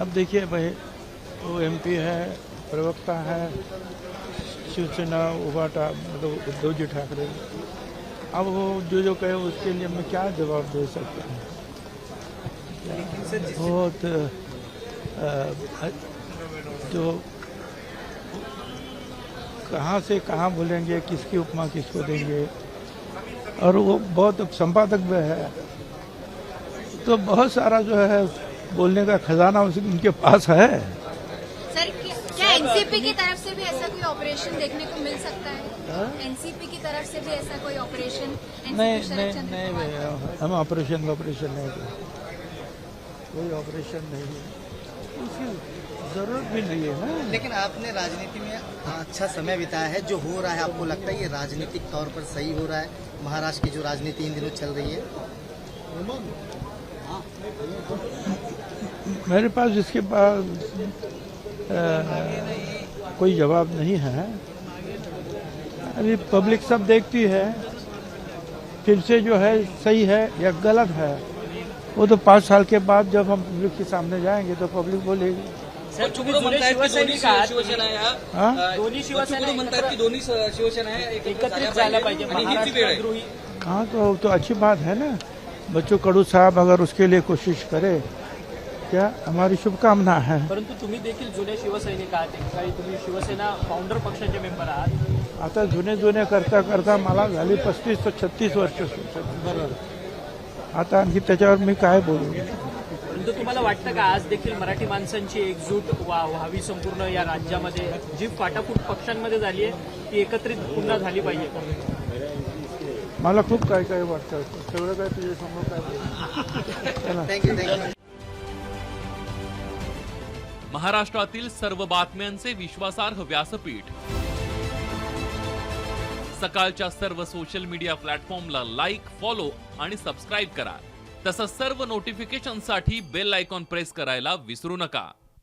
अब देखिए भाई, वो एमपी है, प्रवक्ता है, शिवसेना उबाटा, मतलब उद्धव ठाकरे। अब वो जो कहे उसके लिए मैं क्या जवाब दे सकता हूँ। बहुत जो कहाँ से कहाँ बोलेंगे, किसकी उपमा किसको देंगे, और वो बहुत संपादक भी है, तो बहुत सारा जो है बोलने का खजाना उनके पास है। सर क्या एनसीपी की तरफ से भी ऐसा कोई ऑपरेशन देखने को मिल सकता है? एनसीपी की तरफ से भी ऐसा कोई ऑपरेशन? नहीं भैया, हम ऑपरेशन नहीं करते, कोई ऑपरेशन नहीं है, उसकी जरूरत भी नहीं है ना। लेकिन आपने राजनीति में अच्छा समय बिताया है, जो हो रहा है आपको लगता है ये राजनीतिक तौर पर सही हो रहा है? महाराष्ट्र की जो राजनीति इन दिनों चल रही है, मेरे पास इसके पास कोई जवाब नहीं है। अभी पब्लिक सब देखती है, फिर से जो है सही है या गलत है, वो तो 5 साल के बाद जब हम पब्लिक के सामने जाएंगे तो पब्लिक बोलेगी। सर तुम्ही म्हणतायत की दोन्ही शिवसेना या दोन्ही शिवसेना म्हणतात की दोन्ही शिवसेना एकत्रित झाल्या पाहिजे आणि हीच वेळ आहे। कहाँ तो अच्छी बात है ना। बच्चू कडू साहब अगर उसके लिए कोशिश करे, क्या हमारी शुभकामना है। परंतु तुम्ही देखील जुने शिवसैनिक आहात, काही तुम्ही शिवसेना फाउंडर पक्षाचे मेंबर आहात। आता जुने करता करता मला झाली 35 ते 36 वर्ष बरोबर। आता आणखी त्याच्यावर मी काय बोलू। परंतु तुम्हाला वाटतं का आज देखील मराठी माणसांची एकजूट व्हावी संपूर्ण या राज्यामध्ये, जी फाटाफूट पक्षांमध्ये झाली आहे ती एकत्रित पुन्हा झाली पाहिजे? मला खूप काय वाटतं, तेवढं काय तुझ्या समोर काय बोलू। थँक्यू। महाराष्ट्रातील सर्व बातम्यांचे विश्वासार्ह व्यासपीठ, सकाळच्या सर्व सोशल मीडिया प्लॅटफॉर्मला लाईक, फॉलो आणि सबस्क्राईब करा। तसंच सर्व नोटिफिकेशनसाठी बेल आयकॉन प्रेस करायला विसरू नका।